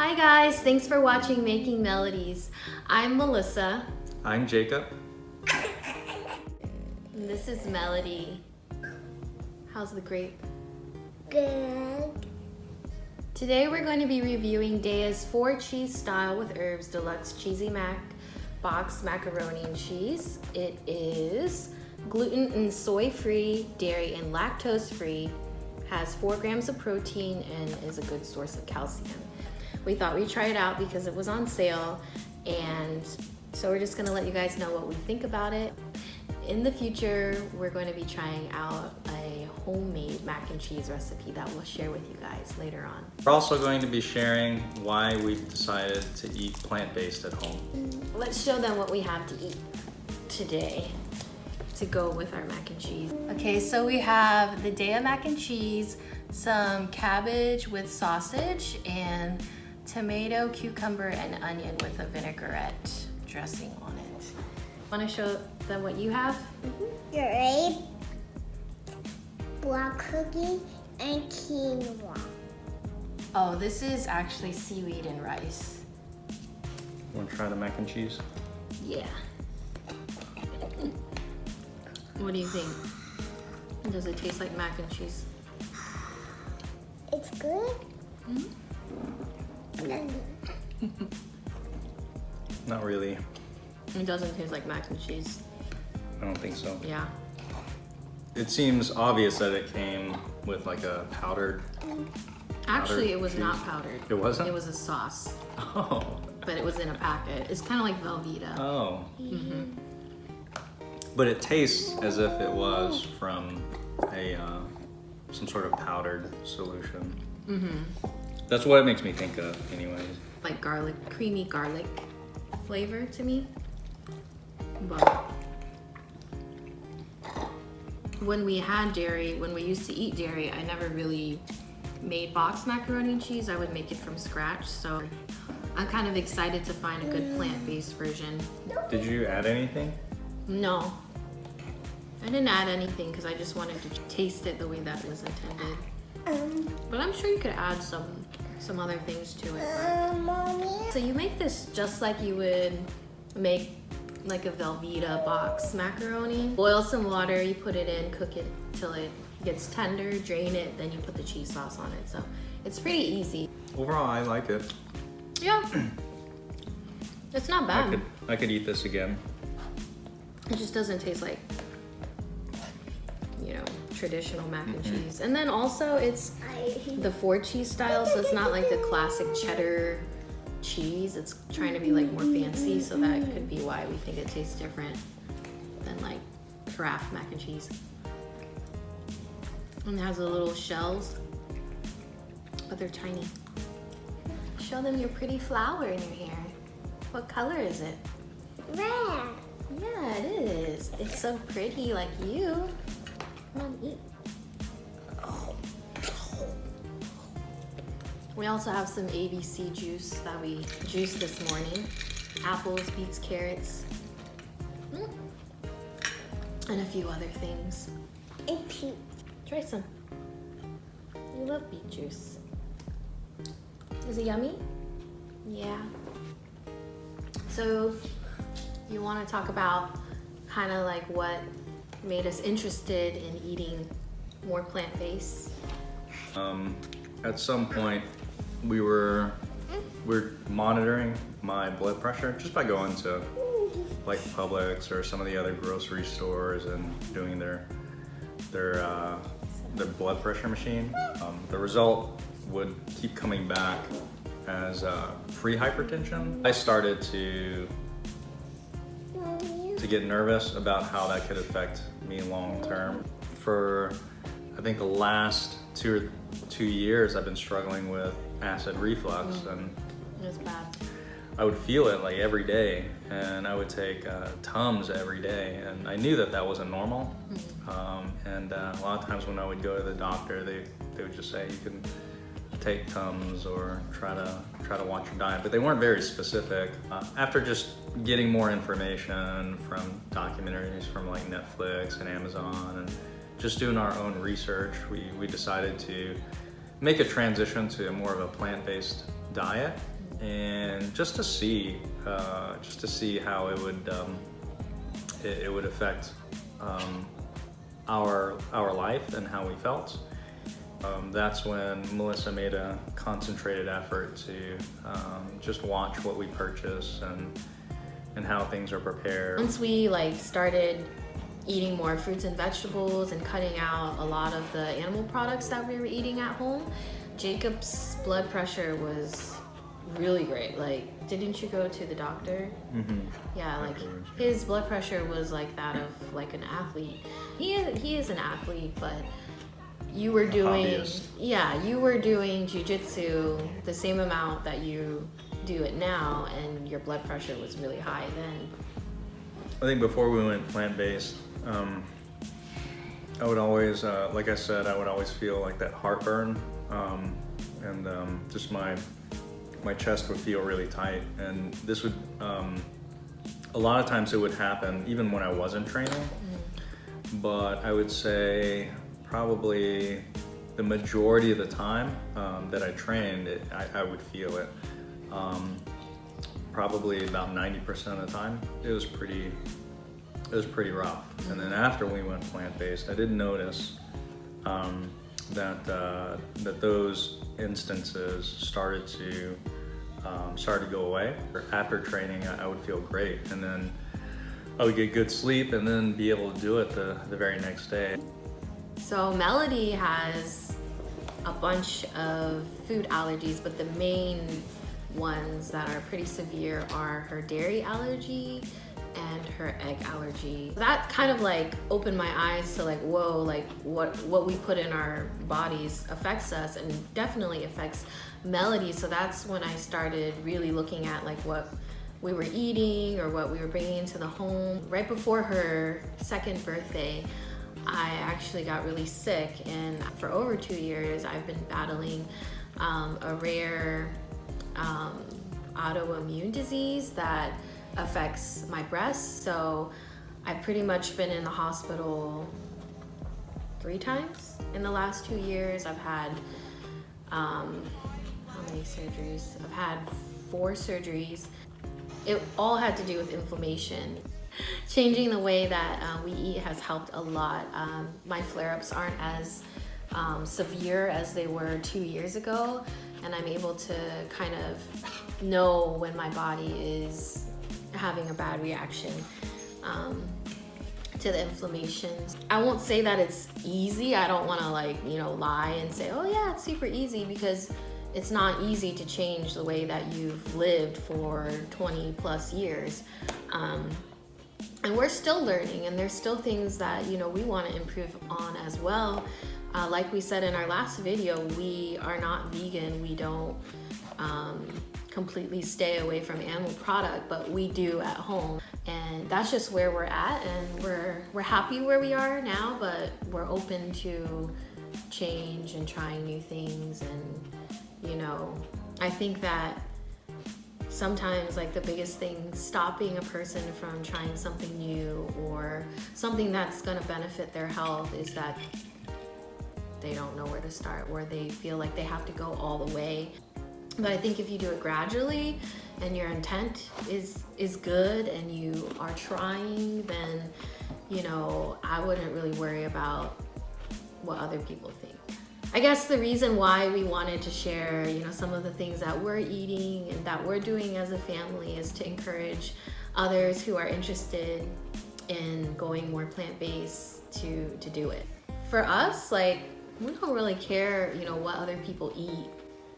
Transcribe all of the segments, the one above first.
Hi guys, thanks for watching Making Melodies. I'm Melissa. I'm Jacob. And this is Melody. How's the grape? Good. Today we're going to be reviewing Daiya's 4-cheese style with herbs deluxe cheesy mac box macaroni and cheese. It is gluten and soy free, dairy and lactose free, has 4 grams of protein and is a good source of calcium. We thought we'd try it out because it was on sale, and so we're just gonna let you guys know what we think about it. In the future, we're going to be trying out a homemade mac and cheese recipe that we'll share with you guys later on. We're also going to be sharing why we decided to eat plant-based at home. Let's show them what we have to eat today to go with our mac and cheese. Okay, so we have the Daiya mac and cheese, some cabbage with sausage, and tomato, cucumber, and onion with a vinaigrette dressing on it. Want to show them what you have? Grape, black cookie, and quinoa. Oh, this is actually seaweed and rice. Want to try the mac and cheese? Yeah. What do you think? Does it taste like mac and cheese? It's good. Not really. It doesn't taste like mac and cheese. I don't think so. Yeah. It seems obvious that it came with like a powdered. Actually, it was cheese. not powdered. It wasn't? It was a sauce, Oh. but it was in a packet. It's kind of like Velveeta. Oh. But it tastes as if it was from a some sort of powdered solution. That's what it makes me think of, anyways. Like garlic, creamy garlic flavor to me. But when we had dairy, when we used to eat dairy, I never really made boxed macaroni and cheese. I would make it from scratch. So I'm kind of excited to find a good plant-based version. Did you add anything? No, I didn't add anything because I just wanted to taste it the way that it was intended. But I'm sure you could add some other things to it. Mommy. So you make this just like you would make like a Velveeta box macaroni. Boil some water, you put it in, cook it till it gets tender, drain it, then you put the cheese sauce on it. So it's pretty easy. Overall, I like it. Yeah, it's not bad. I could eat this again. It just doesn't taste like, you know, traditional mac and cheese. And then also it's the 4-cheese style, so it's not like the classic cheddar cheese. It's trying to be like more fancy, so that could be why we think it tastes different than like Kraft mac and cheese. And it has the little shells, but they're tiny. Show them your pretty flower in your hair. What color is it? Red. Yeah, it is. It's so pretty, like you. Come on, eat. We also have some ABC juice that we juiced this morning. Apples, beets, carrots, and a few other things. And peach. Try some. You love beet juice. Is it yummy? Yeah. So you want to talk about kind of like what made us interested in eating more plant-based? At some point, we're monitoring my blood pressure just by going to like Publix or some of the other grocery stores and doing their blood pressure machine. The result would keep coming back as pre-hypertension. I started to get nervous about how that could affect me long term. For I think the last two years, I've been struggling with acid reflux, and It's bad. I would feel it like every day, and I would take Tums every day, and I knew that wasn't normal. And a lot of times when I would go to the doctor, they would just say you can take Tums or try to watch your diet, but they weren't very specific. After just getting more information from documentaries from like Netflix and Amazon, and just doing our own research, we decided to make a transition to more of a plant-based diet, and just to see how it would affect our life and how we felt. That's when Melissa made a concentrated effort to just watch what we purchase and how things are prepared. Once we started eating more fruits and vegetables and cutting out a lot of the animal products that we were eating at home, Jacob's blood pressure was really great. Didn't you go to the doctor? Mm-hmm. Yeah, his blood pressure was like that of an athlete. He is an athlete, but you were doing jiu-jitsu the same amount that you do it now, and your blood pressure was really high then. I think before we went plant-based, I would always, like I said, I would always feel like that heartburn, and just my chest would feel really tight, and this would, a lot of times it would happen even when I wasn't training, but I would say probably the majority of the time that I trained, I would feel it. Probably about 90% of the time, it was pretty rough. And then after we went plant-based, I did notice that those instances started to go away. After training, I would feel great, and then I would get good sleep, and then be able to do it the very next day. So Melody has a bunch of food allergies, but the main ones that are pretty severe are her dairy allergy and her egg allergy. That kind of opened my eyes to whoa, what we put in our bodies affects us, and definitely affects Melody. So that's when I started really looking at what we were eating or what we were bringing into the home. Right before her second birthday, I actually got really sick, and for over 2 years I've been battling a rare autoimmune disease that affects my breasts. So I've pretty much been in the hospital 3 times in the last 2 years. I've had how many surgeries? I've had 4 surgeries. It all had to do with inflammation. Changing the way that we eat has helped a lot. My flare-ups aren't as severe as they were 2 years ago, and I'm able to kind of know when my body is having a bad reaction to the inflammation. I won't say that it's easy. I don't want to lie and say, oh yeah, it's super easy, because it's not easy to change the way that you've lived for 20 plus years. And we're still learning, and there's still things that we want to improve on as well. Like we said in our last video, we are not vegan. We don't completely stay away from animal product, but we do at home, and that's just where we're at, and we're happy where we are now, but we're open to change and trying new things. And I think that sometimes the biggest thing stopping a person from trying something new or something that's going to benefit their health is that they don't know where to start, or they feel like they have to go all the way. But I think if you do it gradually and your intent is good and you are trying, then I wouldn't really worry about what other people think. I guess the reason why we wanted to share, some of the things that we're eating and that we're doing as a family is to encourage others who are interested in going more plant-based to do it. For us, we don't really care, what other people eat.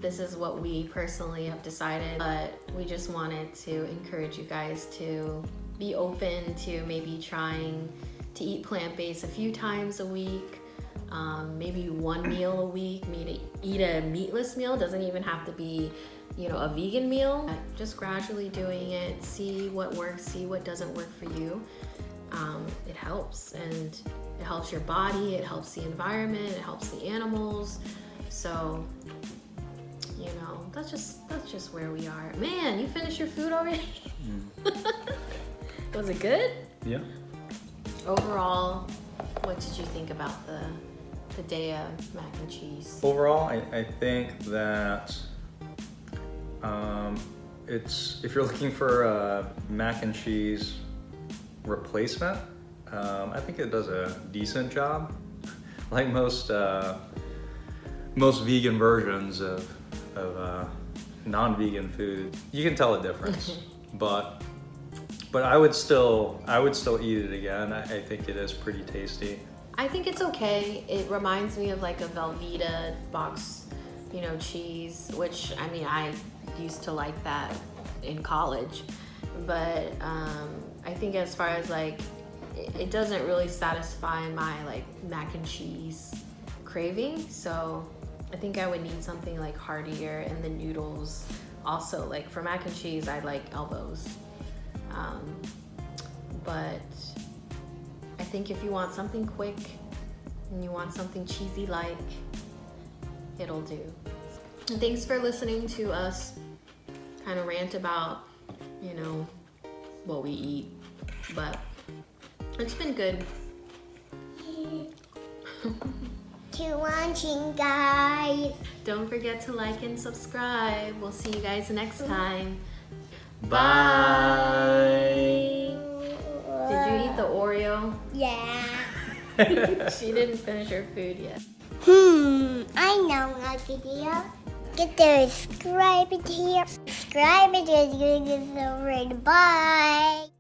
This is what we personally have decided, but we just wanted to encourage you guys to be open to maybe trying to eat plant-based a few times a week. Maybe 1 meal a week, maybe eat a meatless meal. Doesn't even have to be, a vegan meal. Just gradually doing it, see what works, see what doesn't work for you. It helps, and it helps your body, it helps the environment, it helps the animals. So, that's just where we are. Man, you finished your food already? Was it good? Yeah. Overall, what did you think about the the Daiya mac and cheese? Overall, I think that if you're looking for a mac and cheese replacement, I think it does a decent job. Like most vegan versions of non-vegan food, you can tell a difference. but I would still eat it again. I think it is pretty tasty. I think it's okay. It reminds me of like a Velveeta box, cheese, which I mean, I used to like that in college. But I think as far as like, it doesn't really satisfy my like mac and cheese craving. So I think I would need something like heartier, and the noodles also, like for mac and cheese, I like elbows. But I think if you want something quick and you want something cheesy like, it'll do. And thanks for listening to us kind of rant about, what we eat. But it's been good. To watching, guys. Don't forget to like and subscribe. We'll see you guys next time. Bye. Did you eat the Oreo? Yeah. She didn't finish her food yet. I know my video. Get the subscribe it here. Subscribe it is good. Bye.